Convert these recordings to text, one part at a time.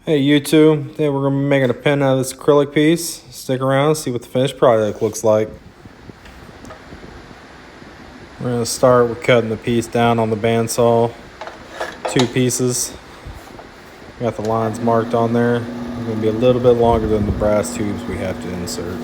Hey, you two. Today we're going to be making a pen out of this acrylic piece. Stick around, see what the finished product looks like. We're going to start with cutting the piece down on the bandsaw. 2 pieces. Got the lines marked on there. They're going to be a little bit longer than the brass tubes we have to insert.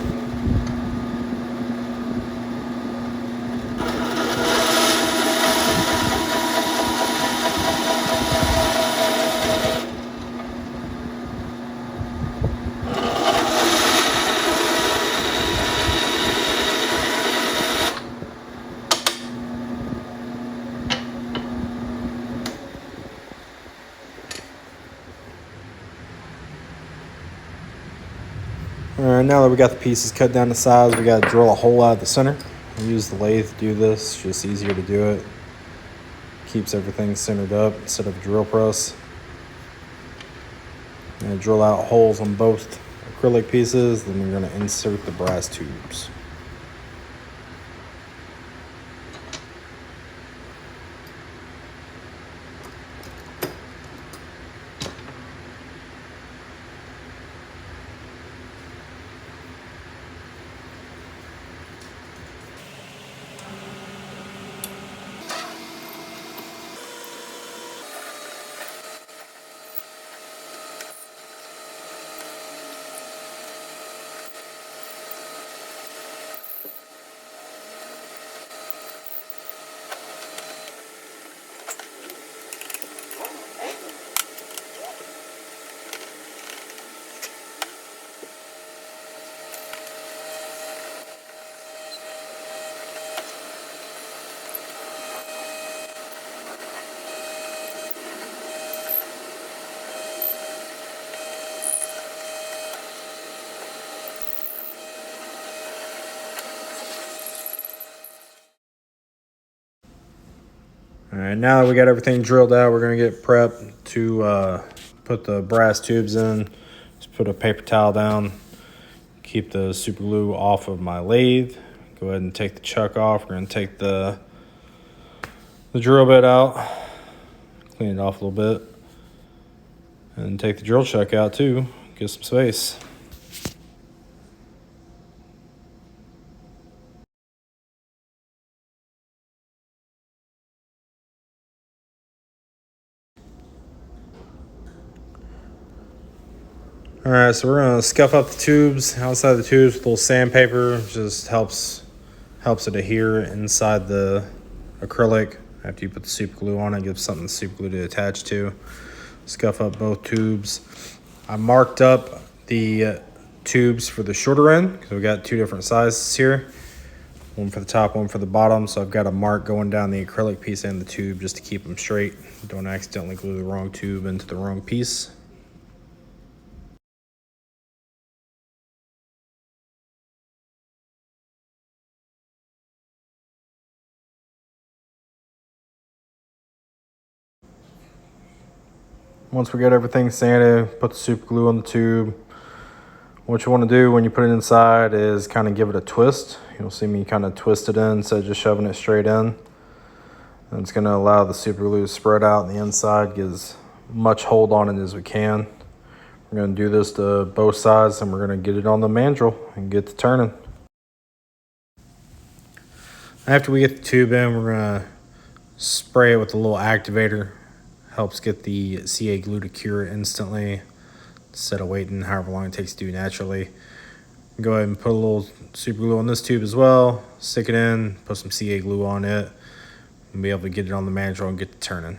Alright, now that we got the pieces cut down to size, we got to drill a hole out of the center. We use the lathe to do this, it's just easier to do it. Keeps everything centered up instead of a drill press. And drill out holes on both acrylic pieces, then we're going to insert the brass tubes. All right, now that we got everything drilled out, we're gonna get prepped to put the brass tubes in. Just put a paper towel down, keep the super glue off of my lathe. Go ahead and take the chuck off. We're gonna take the drill bit out, clean it off a little bit, and take the drill chuck out too, get some space. All right, so we're gonna scuff up the tubes, outside the tubes with a little sandpaper. Just helps it adhere inside the acrylic. After you put the super glue on it, gives something the super glue to attach to. Scuff up both tubes. I marked up the tubes for the shorter end because we got 2 different sizes here. One for the top, one for the bottom. So I've got a mark going down the acrylic piece and the tube just to keep them straight. Don't accidentally glue the wrong tube into the wrong piece. Once we get everything sanded, put the super glue on the tube. What you want to do when you put it inside is kind of give it a twist. You'll see me kind of twist it in instead of just shoving it straight in. And it's going to allow the super glue to spread out on the inside, get as much hold on it as we can. We're going to do this to both sides, and we're going to get it on the mandrel and get to turning. After we get the tube in, we're going to spray it with a little activator. Helps get the CA glue to cure instantly instead of waiting however long it takes to do naturally. Go ahead and put a little super glue on this tube as well. Stick it in, put some CA glue on it, and be able to get it on the mandrel and get to turning.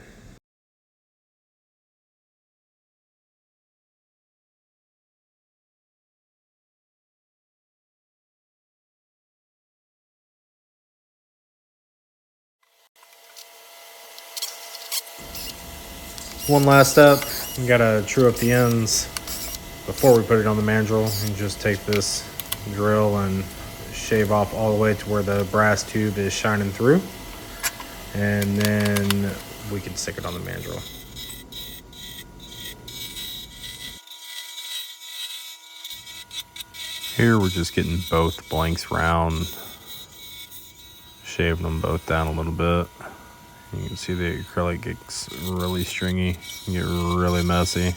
One last step, you gotta true up the ends before we put it on the mandrel. And just take this drill and shave off all the way to where the brass tube is shining through, and then we can stick it on the mandrel. Here we're just getting both blanks round, shaving them both down a little bit. You can see the acrylic gets really stringy, get really messy.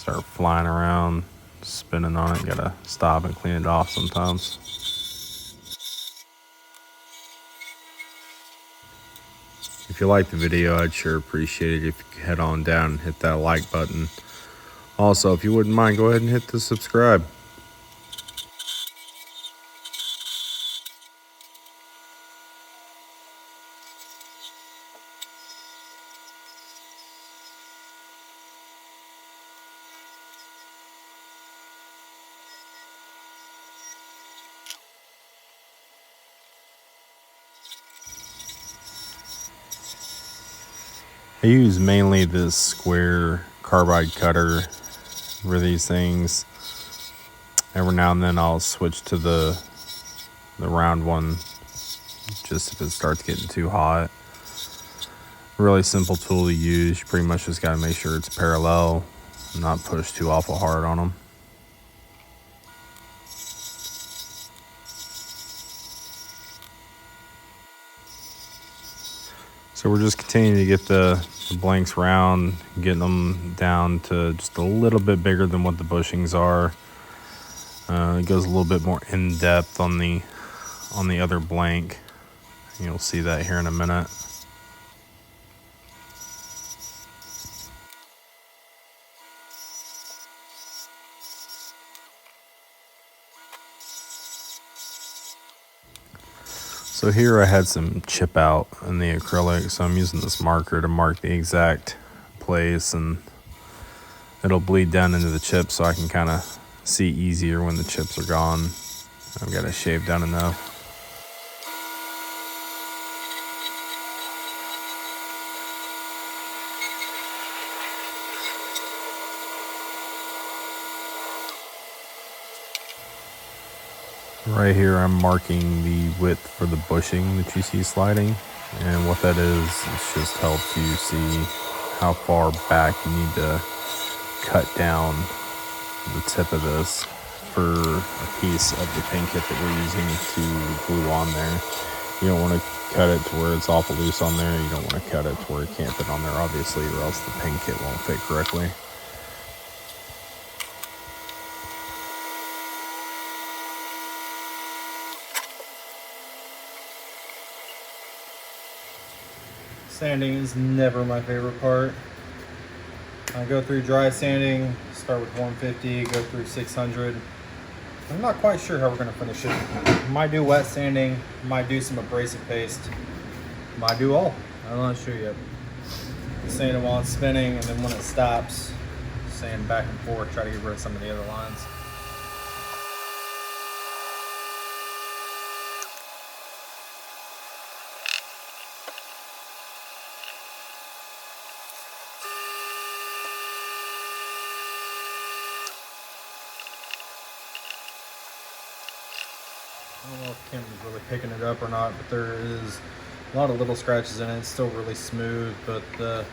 start flying around, spinning on it. Gotta stop and clean it off sometimes. If you like the video, I'd sure appreciate it if you could head on down and hit that like button. Also, if you wouldn't mind, go ahead and hit the subscribe. I use mainly this square carbide cutter for these things. Every now and then I'll switch to the round one just if it starts getting too hot. Really simple tool to use. You pretty much just got to make sure it's parallel and not push too awful hard on them. So we're just continuing to get the blanks round, getting them down to just a little bit bigger than what the bushings are. It goes a little bit more in depth on the other blank. You'll see that here in a minute. So here I had some chip out in the acrylic, so I'm using this marker to mark the exact place, and it'll bleed down into the chip so I can kind of see easier when the chips are gone. I've got to shave down enough. Right here I'm marking the width for the bushing that you see sliding, and what that is, it just helps you see how far back you need to cut down the tip of this for a piece of the pin kit that we're using to glue on there. You don't want to cut it to where it's awful loose on there. You don't want to cut it to where it can't fit on there, obviously, or else the pin kit won't fit correctly. Sanding is never my favorite part. I go through dry sanding, start with 150, go through 600. I'm not quite sure how we're gonna finish it. Might do wet sanding, might do some abrasive paste, might do all. I'm not sure yet. Sand it while it's spinning, and then when it stops, sand back and forth, try to get rid of some of the other lines. I don't know if the camera's really picking it up or not, but there is a lot of little scratches in it. It's still really smooth, but the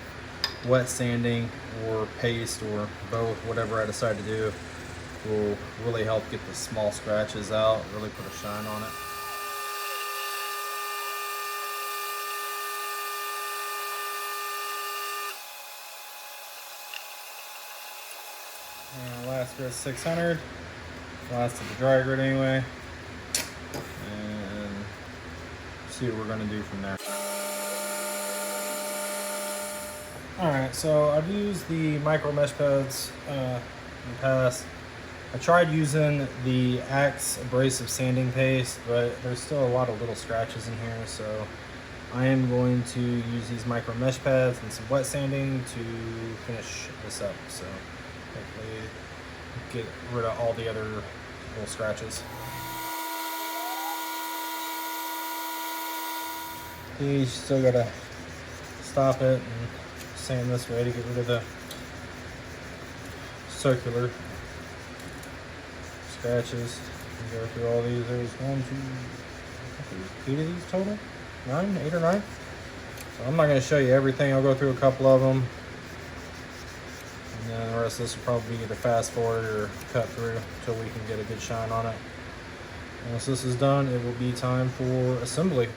wet sanding or paste or both, whatever I decide to do, will really help get the small scratches out, really put a shine on it. Last grit 600, last of the dry grit anyway. And see what we're gonna do from there. Alright, so I've used the micro mesh pads in the past. I tried using the Axe abrasive sanding paste, but there's still a lot of little scratches in here, so I am going to use these micro mesh pads and some wet sanding to finish this up. So hopefully get rid of all the other little scratches. You still gotta stop it and sand this way to get rid of the circular scratches. And go through all these. There's 1, 2, 8 of these total? 8 or 9? So I'm not gonna show you everything. I'll go through a couple of them. And then the rest of this will probably be either fast forward or cut through until we can get a good shine on it. Once this is done, it will be time for assembly.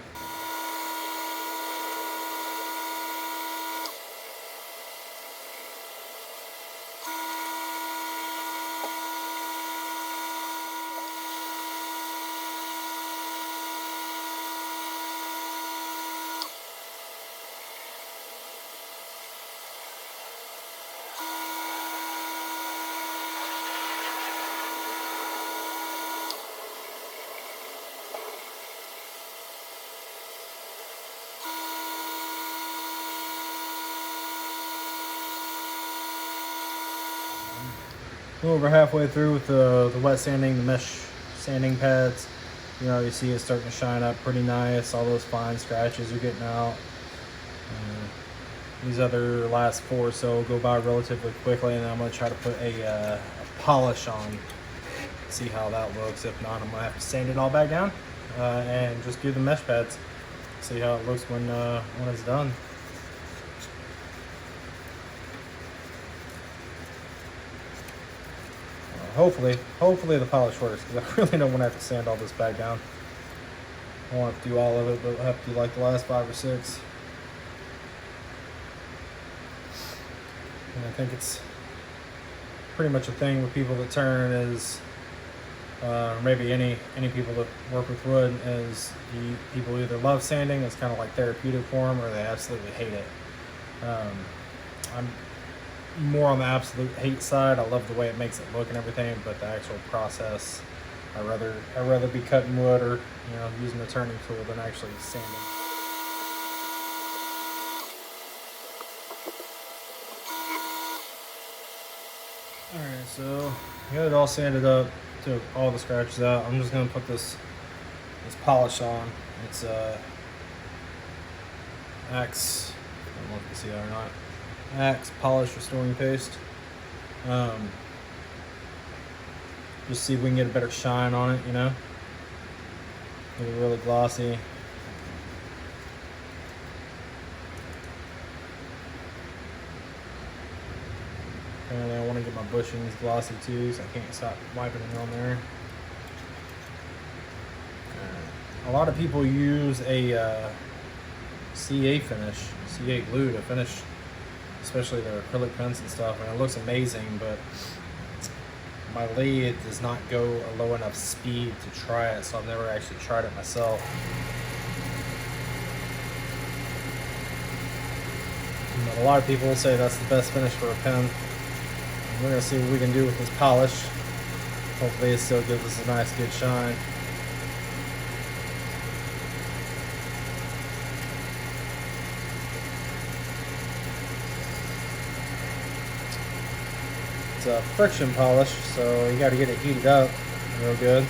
A little over halfway through with the wet sanding, the mesh sanding pads. You see it starting to shine up pretty nice. All those fine scratches are getting out. These other last 4 or so go by relatively quickly, and then I'm going to try to put a polish on, see how that looks. If not, I'm going to have to sand it all back down and just do the mesh pads, see how it looks when it's done. Hopefully the polish works, because I really don't want to have to sand all this back down. I won't have to do all of it, but I'll have to do like the last 5 or 6. And I think it's pretty much a thing with people that turn is, maybe any people that work with wood, is people either love sanding, it's kind of like therapeutic for them, or they absolutely hate it. I'm more on the absolute hate side. I love the way it makes it look and everything, but the actual process, I'd rather be cutting wood or using a turning tool than actually sanding. Alright, so I got it all sanded up, took all the scratches out. I'm just gonna put this polish on. It's Axe, I don't know if you can see that or not. Axe Polish Restoring Paste. Just see if we can get a better shine on it, Get it really glossy. Apparently I want to get my bushings glossy too, so I can't stop wiping it on there. A lot of people use a CA finish, CA glue to finish, especially their acrylic pens and stuff, and it looks amazing, but my lathe does not go a low enough speed to try it, so I've never actually tried it myself. But a lot of people will say that's the best finish for a pen. We're going to see what we can do with this polish. Hopefully it still gives us a nice good shine. It's a friction polish, so you got to get it heated up real good.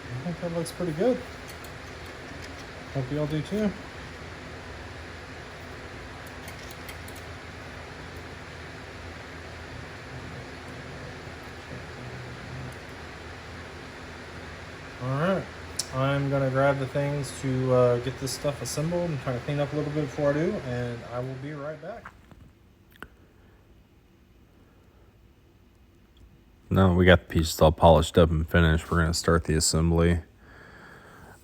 I think that looks pretty good. Hope y'all do too. Alright, I'm going to grab the things to get this stuff assembled and try to clean up a little bit before I do, and I will be right back. Now we got the pieces all polished up and finished, we're going to start the assembly.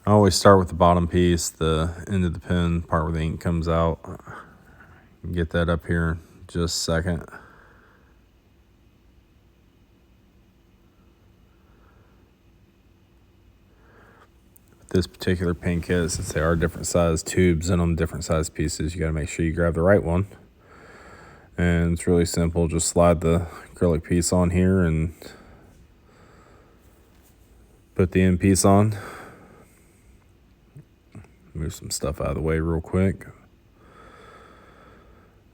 I always start with the bottom piece, the end of the pen, part where the ink comes out. Get that up here in just a second. With this particular pen kit, since they are different size tubes in them, different size pieces, you got to make sure you grab the right one. And it's really simple, just slide the acrylic piece on here and put the end piece on. Move some stuff out of the way real quick.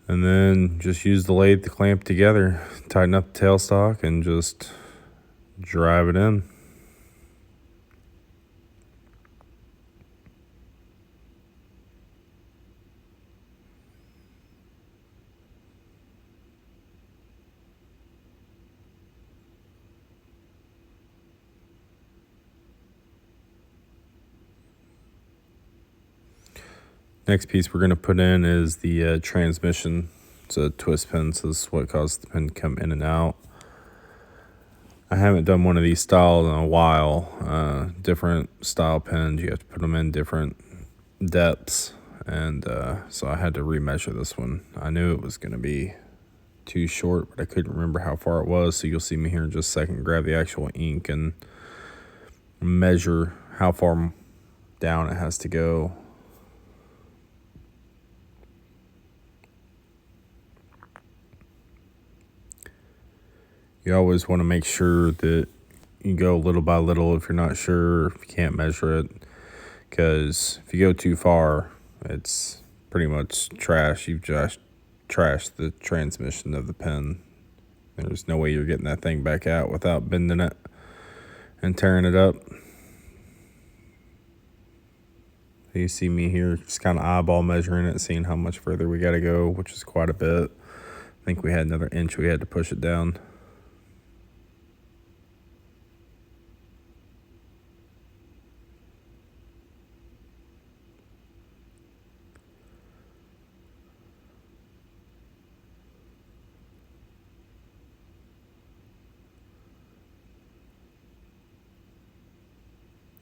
And then just use the lathe to clamp together, tighten up the tailstock, and just drive it in. Next piece we're going to put in is the transmission. It's a twist pin, so this is what causes the pin to come in and out. I haven't done one of these styles in a while. Different style pins, you have to put them in different depths, and so I had to remeasure this one. I knew it was going to be too short, but I couldn't remember how far it was, so you'll see me here in just a second grab the actual ink and measure how far down it has to go. You always want to make sure that you go little by little if you're not sure, if you can't measure it. because if you go too far, it's pretty much trash. You've just trashed the transmission of the pen. There's no way you're getting that thing back out without bending it and tearing it up. You see me here just kind of eyeball measuring it, seeing how much further we got to go, which is quite a bit. I think we had another inch we had to push it down.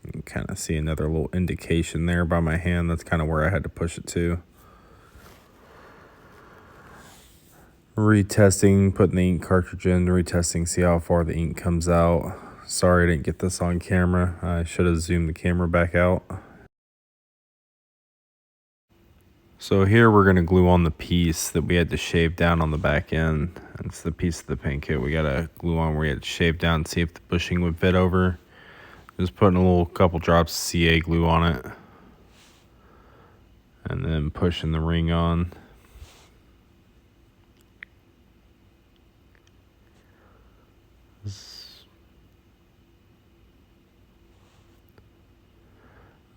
You can kind of see another little indication there by my hand. That's kind of where I had to push it to. Retesting, putting the ink cartridge in, retesting, see how far the ink comes out. Sorry I didn't get this on camera. I should have zoomed the camera back out. So here we're going to glue on the piece that we had to shave down on the back end. It's the piece of the paint kit we got to glue on where we had to shave down and see if the bushing would fit over. Just putting a couple drops of CA glue on it. And then pushing the ring on.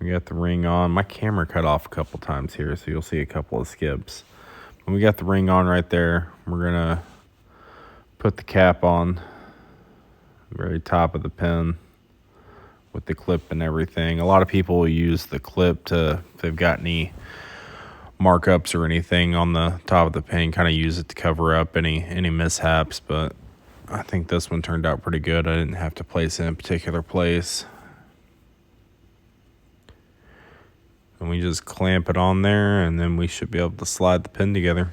We got the ring on. My camera cut off a couple times here, so you'll see a couple of skips. When we got the ring on right there, we're gonna put the cap on the very top of the pen with the clip and everything. A lot of people will use the clip to, if they've got any markups or anything on the top of the pen, kind of use it to cover up any mishaps, but I think this one turned out pretty good. I didn't have to place it in a particular place. And we just clamp it on there, and then we should be able to slide the pen together.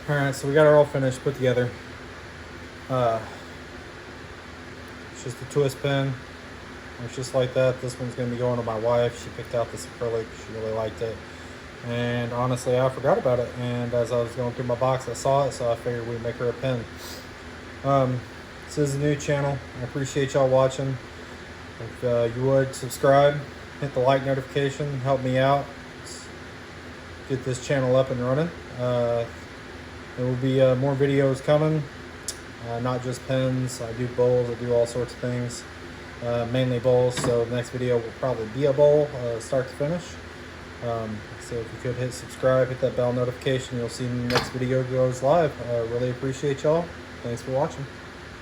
Alright, so we got it all finished, put together. It's just a twist pen. It's just like that. This one's going to be going to my wife. She picked out this acrylic. She really liked it. And honestly, I forgot about it. And as I was going through my box, I saw it, so I figured we'd make her a pen. This is a new channel. I appreciate y'all watching. If you would subscribe, hit the like notification, help me out, get this channel up and running. There will be more videos coming, not just pens. I do bowls, I do all sorts of things, mainly bowls. So the next video will probably be a bowl, start to finish. So if you could hit subscribe, hit that bell notification, you'll see when the next video goes live. I really appreciate y'all. Thanks for watching.